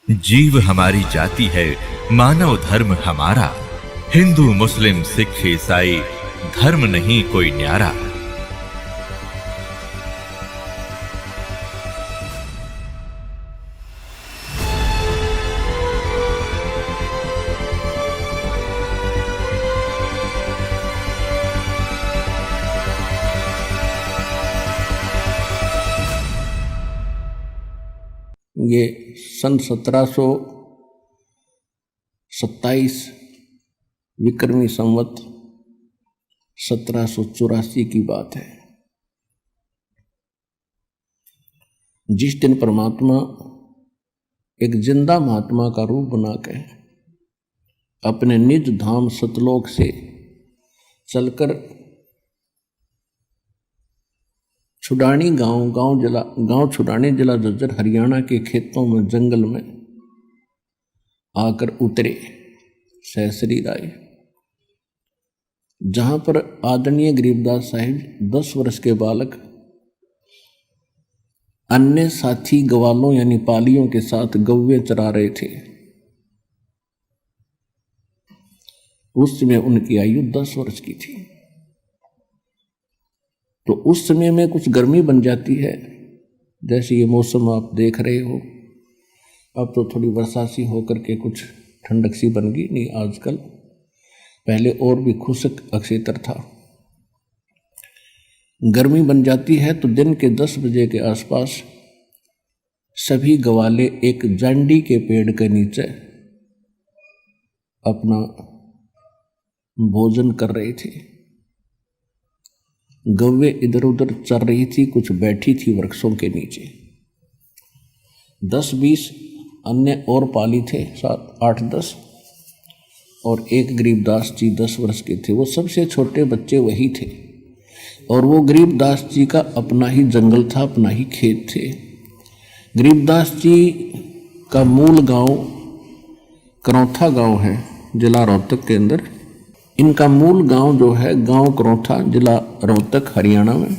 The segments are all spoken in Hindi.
जीव हमारी जाति है, मानव धर्म हमारा। हिंदू मुस्लिम सिख ईसाई धर्म नहीं कोई न्यारा। ये सन 1727 विक्रमी संवत 1784 की बात है, जिस दिन परमात्मा एक जिंदा महात्मा का रूप बना के अपने निज धाम सतलोक से चलकर छुडानी गांव छुडानी जिला झज्जर हरियाणा के खेतों में जंगल में आकर उतरे सहसरी आए, जहां पर आदरणीय गरीबदास साहिब 10 वर्ष के बालक अन्य साथी ग्वालों यानी पालियों के साथ गौवे चरा रहे थे। उस समय उनकी आयु 10 वर्ष की थी। तो उस समय में कुछ गर्मी बन जाती है, जैसे ये मौसम आप देख रहे हो। अब तो थोड़ी वर्षा सी होकर के कुछ ठंडक सी बन गई, नहीं आजकल पहले और भी खुशक अक्षेत्र था। गर्मी बन जाती है तो दिन के 10 बजे के आसपास सभी गवाले एक जांडी के पेड़ के नीचे अपना भोजन कर रहे थे। गौवे इधर उधर चर रही थी, कुछ बैठी थी वृक्षों के नीचे। 10-20 अन्य और पाली थे, 7-8-10, और एक गरीबदास जी 10 वर्ष के थे। वो सबसे छोटे बच्चे वही थे, और वो गरीबदास जी का अपना ही जंगल था, अपना ही खेत थे। गरीबदास जी का मूल गांव करौथा गांव है, जिला रोहतक के अंदर। इनका मूल गांव जो है गांव करौथा, जिला रोहतक हरियाणा में,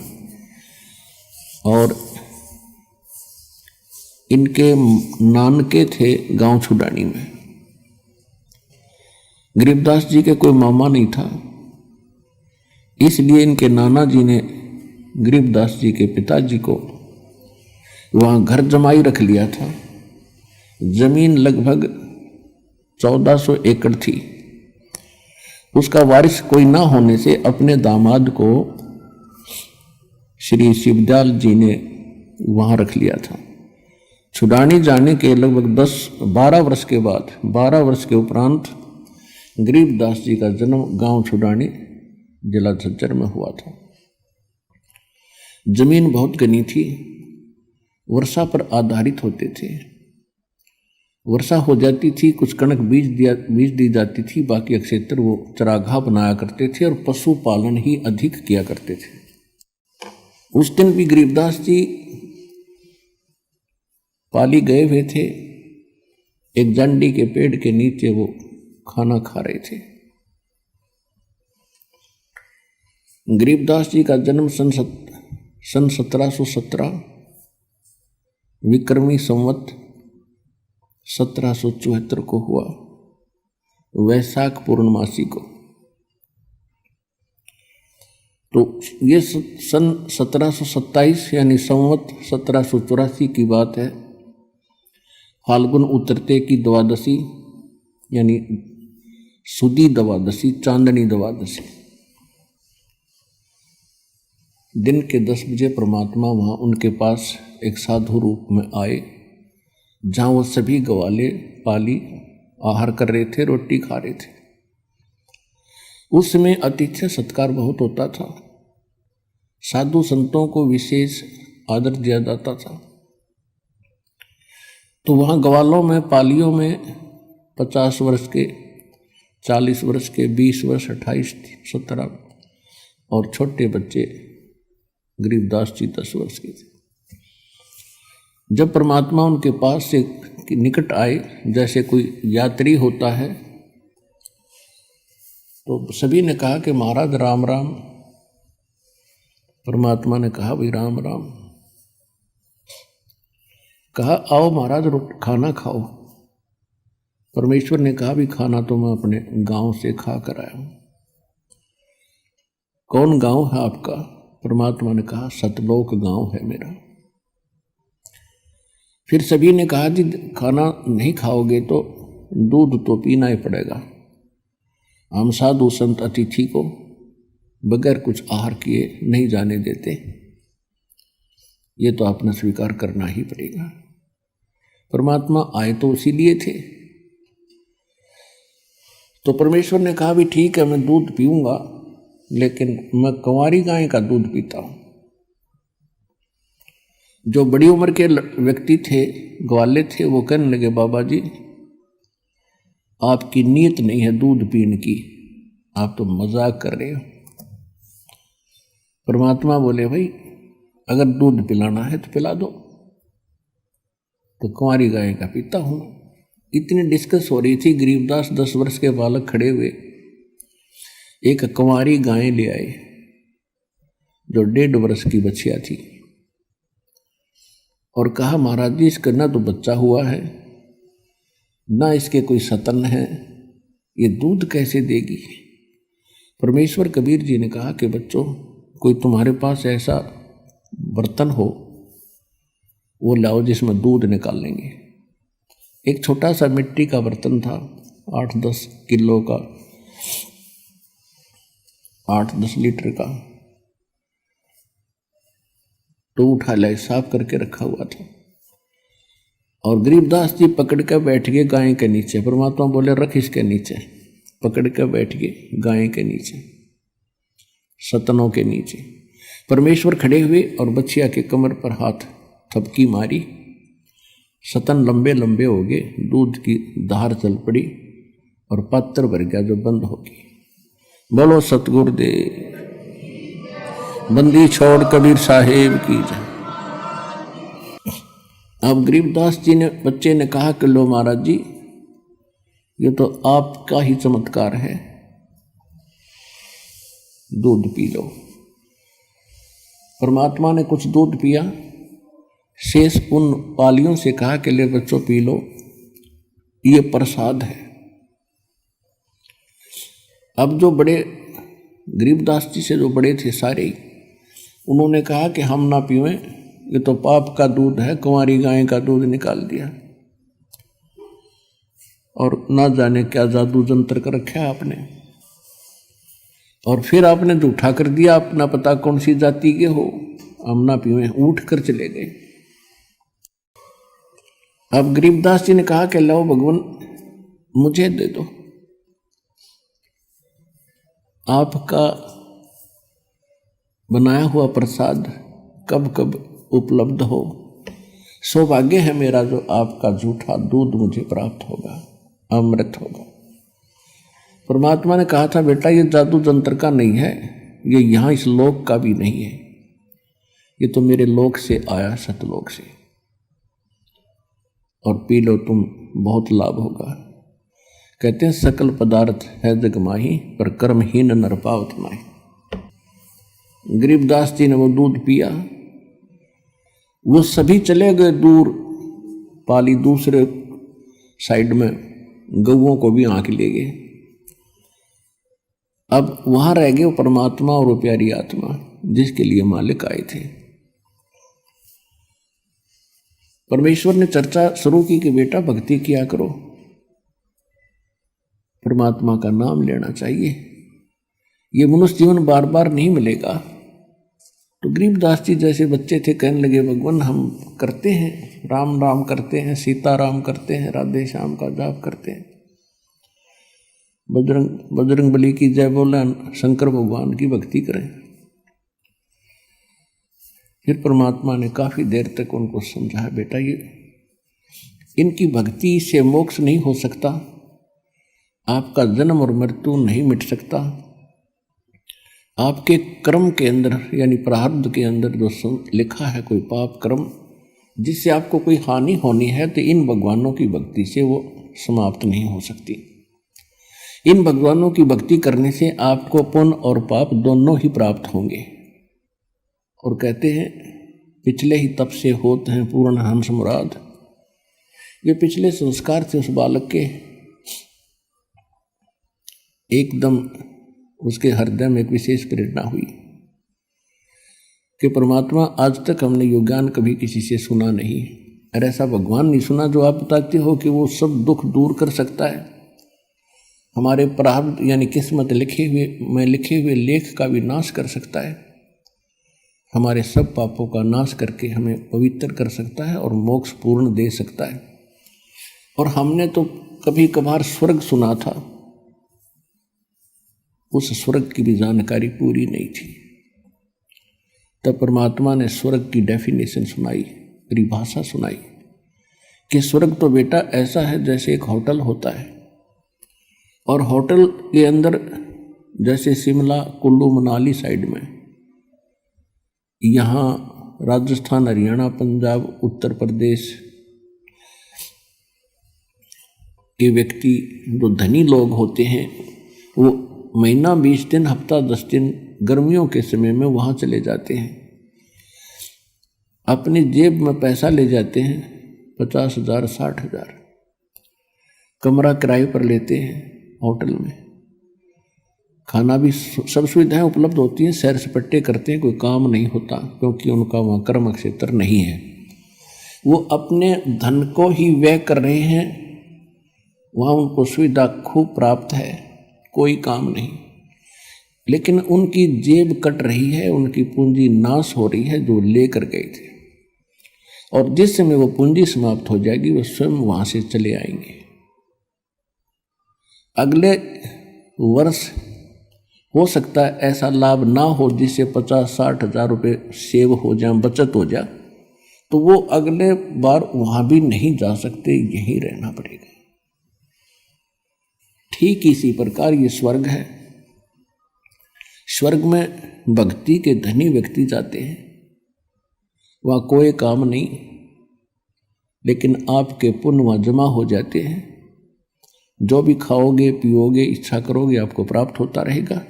और इनके नानके थे गांव छुडानी में। गरीबदास जी के कोई मामा नहीं था, इसलिए इनके नाना जी ने गरीबदास जी के पिताजी को वहाँ घर जमाई रख लिया था। जमीन लगभग 1400 एकड़ थी। उसका वारिस कोई ना होने से अपने दामाद को श्री शिवदयाल जी ने वहाँ रख लिया था। छुडानी जाने के लगभग 10-12 वर्ष के बाद, 12 वर्ष के उपरांत गरीबदास जी का जन्म गांव छुडानी जिला झज्जर में हुआ था। जमीन बहुत घनी थी, वर्षा पर आधारित होते थे। वर्षा हो जाती थी, कुछ कणक बीज दी जाती थी, बाकी क्षेत्र वो चरागाह बनाया करते थे और पशुपालन ही अधिक किया करते थे। उस दिन भी गरीबदास जी पाली गए हुए थे। एक जांडी के पेड़ के नीचे वो खाना खा रहे थे। गरीबदास जी का जन्म सन 1717 विक्रमी संवत 1774 को हुआ, वैशाख पूर्णमासी को। तो ये सन 1727 यानी संवत 1784 की बात है। फाल्गुन उतरते की द्वादशी यानी सुदी द्वादशी, चांदनी द्वादशी, दिन के 10 बजे परमात्मा वहाँ उनके पास एक साधु रूप में आए, जहाँ वो सभी गवाले पाली आहार कर रहे थे, रोटी खा रहे थे। उस समय आतिथ्य सत्कार बहुत होता था, साधु संतों को विशेष आदर दिया जाता था। तो वहाँ गवालों में, पालियों में 50 वर्ष के, 40 वर्ष के, 20 वर्ष, 28, 17 और छोटे बच्चे गरीबदास जी 10 वर्ष के थे। जब परमात्मा उनके पास से निकट आए, जैसे कोई यात्री होता है, तो सभी ने कहा कि महाराज राम राम। परमात्मा ने कहा भाई राम राम। कहा आओ महाराज खाना खाओ। परमेश्वर ने कहा भी खाना तो मैं अपने गांव से खा कर आया हूं। कौन गांव है आपका? परमात्मा ने कहा सतलोक गांव है मेरा। फिर सभी ने कहा जी खाना नहीं खाओगे तो दूध तो पीना ही पड़ेगा। हम साधु संत अतिथि को बगैर कुछ आहार किए नहीं जाने देते, ये तो आपने स्वीकार करना ही पड़ेगा। परमात्मा आए तो इसीलिए थे। तो परमेश्वर ने कहा भी ठीक है, मैं दूध पीऊंगा, लेकिन मैं कंवारी गाय का दूध पीता हूं। जो बड़ी उम्र के व्यक्ति थे, ग्वाले थे, वो कहने लगे बाबा जी आपकी नीयत नहीं है दूध पीने की, आप तो मजाक कर रहे हो। परमात्मा बोले भाई अगर दूध पिलाना है तो पिला दो, तो कुंवारी गाय का पीता हूं। इतनी डिस्कस हो रही थी, गरीबदास 10 वर्ष के बालक खड़े हुए एक कुंवारी गाय ले आए जो 1.5 वर्ष की बच्चिया थी, और कहा महाराज जी इसका ना तो बच्चा हुआ है ना इसके कोई सतन है, ये दूध कैसे देगी? परमेश्वर कबीर जी ने कहा कि बच्चों कोई तुम्हारे पास ऐसा बर्तन हो वो लाओ जिसमें दूध निकाल लेंगे। एक छोटा सा मिट्टी का बर्तन था, 8-10 किलो का, 8-10 लीटर का, तो उठा लाए, साफ करके रखा हुआ था। और गरीबदास जी पकड़ कर बैठ गए गाय के नीचे। परमात्मा बोले रख इसके नीचे, पकड़ कर बैठ गए गाय के नीचे, सतनों के नीचे। परमेश्वर खड़े हुए और बच्चिया के कमर पर हाथ थपकी मारी, सतन लंबे लंबे हो गए, दूध की धार चल पड़ी और पात्र भर गया जो बंद होगी। बोलो सतगुरुदेव, बंदी छोड़ कबीर साहेब की जय। अब गरीबदास जी ने, बच्चे ने कहा कि लो महाराज जी ये तो आपका ही चमत्कार है, दूध पी लो। परमात्मा ने कुछ दूध पिया, शेष उन पालियों से कहा कि ले बच्चों पी लो, ये प्रसाद है। अब जो बड़े गरीबदास जी से जो बड़े थे सारे, उन्होंने कहा कि हम ना पीवें, ये तो पाप का दूध है, कुंवारी गाय का दूध निकाल दिया और ना जाने क्या जादू जंतर कर रखा है आपने, और फिर आपने झूठा कर दिया, अपना पता कौन सी जाति के हो, हम ना पीवें, उठ कर चले गए। अब गरीबदास जी ने कहा कि लो भगवान मुझे दे दो, आपका बनाया हुआ प्रसाद कब कब उपलब्ध हो, सौभाग्य है मेरा जो आपका झूठा दूध मुझे प्राप्त होगा, अमृत होगा। परमात्मा ने कहा था बेटा ये जादू जंत्र का नहीं है, ये यहाँ इस लोक का भी नहीं है, ये तो मेरे लोक से आया, सतलोक से, और पी लो तुम, बहुत लाभ होगा। कहते हैं सकल पदार्थ है जग माही, पर कर्महीन नर पावत माही। गरीबदास जी ने वो दूध पिया, वो सभी चले गए दूर, पाली दूसरे साइड में गऊओं को भी आंख ले गए। अब वहां रह गए वो परमात्मा और वो प्यारी आत्मा जिसके लिए मालिक आए थे। परमेश्वर ने चर्चा शुरू की कि बेटा भक्ति किया करो, परमात्मा का नाम लेना चाहिए, ये मनुष्य जीवन बार बार नहीं मिलेगा। तो गरीबदास जी जैसे बच्चे थे कहने लगे भगवान हम करते हैं, राम राम करते हैं, सीता राम करते हैं, राधे श्याम का जाप करते हैं, बजरंग बली की जय बोले, शंकर भगवान की भक्ति करें। फिर परमात्मा ने काफी देर तक उनको समझाया बेटा ये इनकी भक्ति से मोक्ष नहीं हो सकता, आपका जन्म और मृत्यु नहीं मिट सकता, आपके कर्म के अंदर यानी प्रारब्ध के अंदर जो लिखा है कोई पाप कर्म जिससे आपको कोई हानि होनी है, तो इन भगवानों की भक्ति से वो समाप्त नहीं हो सकती। इन भगवानों की भक्ति करने से आपको पुण्य और पाप दोनों ही प्राप्त होंगे। और कहते हैं पिछले ही तप से होते हैं पूर्ण हंस मुराद। ये पिछले संस्कार थे उस बालक के, एकदम उसके हृदय में एक विशेष प्रेरणा हुई कि परमात्मा, आज तक हमने यो ज्ञान कभी किसी से सुना नहीं, और ऐसा भगवान नहीं सुना जो आप बताते हो कि वो सब दुख दूर कर सकता है, हमारे प्रारब्ध यानी किस्मत लिखे हुए लेख का भी नाश कर सकता है, हमारे सब पापों का नाश करके हमें पवित्र कर सकता है और मोक्ष पूर्ण दे सकता है। और हमने तो कभी कभार स्वर्ग सुना था, उस स्वर्ग की भी जानकारी पूरी नहीं थी। तब परमात्मा ने स्वर्ग की डेफिनेशन सुनाई, परिभाषा सुनाई कि स्वर्ग तो बेटा ऐसा है जैसे एक होटल होता है, और होटल के अंदर जैसे शिमला, कुल्लू, मनाली साइड में, यहाँ राजस्थान, हरियाणा, पंजाब, उत्तर प्रदेश के व्यक्ति जो धनी लोग होते हैं वो महीना 20 दिन, हफ्ता 10 दिन गर्मियों के समय में वहाँ चले जाते हैं, अपनी जेब में पैसा ले जाते हैं 50,000 60,000, कमरा किराए पर लेते हैं, होटल में खाना भी सब सुविधाएं उपलब्ध होती हैं, सैर सपट्टे करते हैं, कोई काम नहीं होता क्योंकि उनका वहाँ कर्म क्षेत्र नहीं है, वो अपने धन को ही व्यय कर रहे हैं, वहाँ उनको सुविधा खूब प्राप्त है, कोई काम नहीं, लेकिन उनकी जेब कट रही है, उनकी पूंजी नाश हो रही है जो लेकर गए थे, और जिस समय वो पूंजी समाप्त हो जाएगी वो स्वयं वहां से चले आएंगे। अगले वर्ष हो सकता है ऐसा लाभ ना हो जिससे 50-60 हजार रुपये सेव हो जाए, बचत हो जाए, तो वो अगले बार वहां भी नहीं जा सकते, यहीं रहना पड़ेगा। ठीक इसी प्रकार ये स्वर्ग है। स्वर्ग में भक्ति के धनी व्यक्ति जाते हैं, वहाँ कोई काम नहीं, लेकिन आपके पुण्य वहाँ जमा हो जाते हैं, जो भी खाओगे पियोगे इच्छा करोगे आपको प्राप्त होता रहेगा,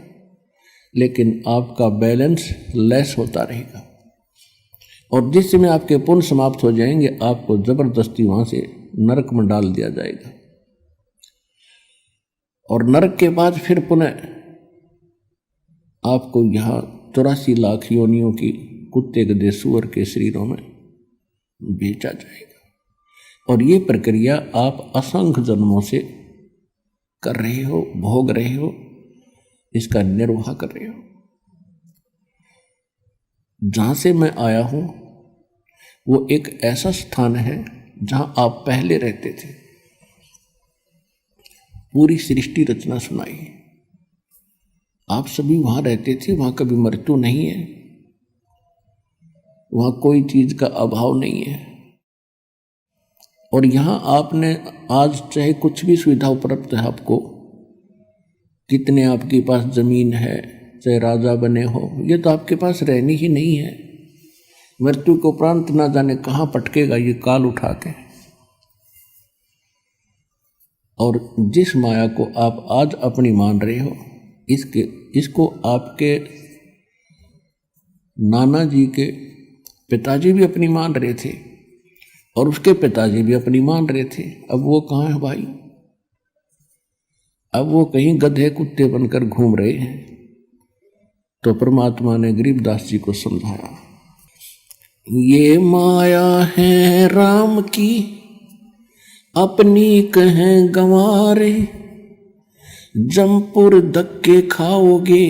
लेकिन आपका बैलेंस लेस होता रहेगा, और जिस समय आपके पुण्य समाप्त हो जाएंगे आपको जबरदस्ती वहाँ से नरक में डाल दिया जाएगा, और नरक के बाद फिर पुनः आपको यहाँ 84 लाख योनियों की कुत्ते गधे सूअर के शरीरों में बेचा जाएगा, और ये प्रक्रिया आप असंख्य जन्मों से कर रहे हो, भोग रहे हो, इसका निर्वाह कर रहे हो। जहाँ से मैं आया हूँ वो एक ऐसा स्थान है जहाँ आप पहले रहते थे, पूरी सृष्टि रचना सुनाई, आप सभी वहाँ रहते थे, वहाँ कभी मृत्यु नहीं है, वहाँ कोई चीज का अभाव नहीं है, और यहाँ आपने आज चाहे कुछ भी सुविधा उपलब्ध है आपको, कितने आपके पास जमीन है, चाहे राजा बने हो, ये तो आपके पास रहनी ही नहीं है, मृत्यु के उपरांत ना जाने कहाँ पटकेगा ये काल उठा के। और जिस माया को आप आज अपनी मान रहे हो, इसको आपके नाना जी के पिताजी भी अपनी मान रहे थे, और उसके पिताजी भी अपनी मान रहे थे। अब वो कहाँ है भाई? अब वो कहीं गधे कुत्ते बनकर घूम रहे हैं। तो परमात्मा ने गरीबदास जी को समझाया, ये माया है राम की अपनी कहें गंवारे, जमपुर धक्के खाओगे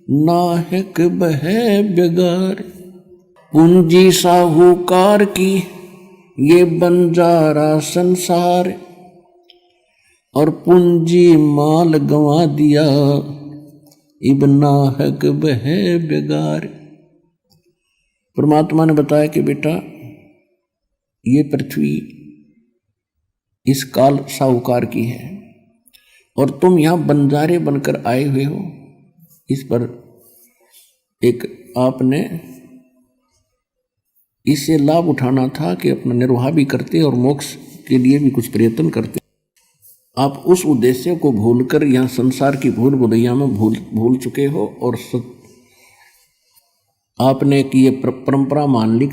नाहक बहे बेगार। पूंजी साहूकार की ये बंजारा संसार, और पूंजी माल गंवा दिया इब नाहक बहे बेगार। परमात्मा ने बताया कि बेटा ये पृथ्वी इस काल साहूकार की है, और तुम यहां बंजारे बनकर आए हुए हो। इस पर एक आपने इससे लाभ उठाना था कि अपना निर्वाह भी करते और मोक्ष के लिए भी कुछ प्रयत्न करते। आप उस उद्देश्य को भूलकर यहाँ संसार की भूल भुलैया में भूल चुके हो, और आपने कि ये परंपरा मान ली,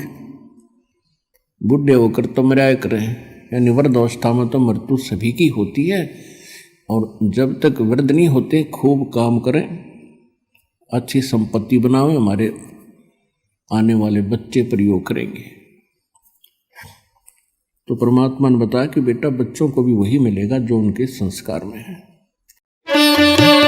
बुढ़े होकर तो मराया करें, यानी वृद्ध अवस्था में तो मृत्यु सभी की होती है, और जब तक वृद्ध नहीं होते खूब काम करें, अच्छी संपत्ति बनावें, हमारे आने वाले बच्चे प्रयोग करेंगे। तो परमात्मा ने बताया कि बेटा बच्चों को भी वही मिलेगा जो उनके संस्कार में है।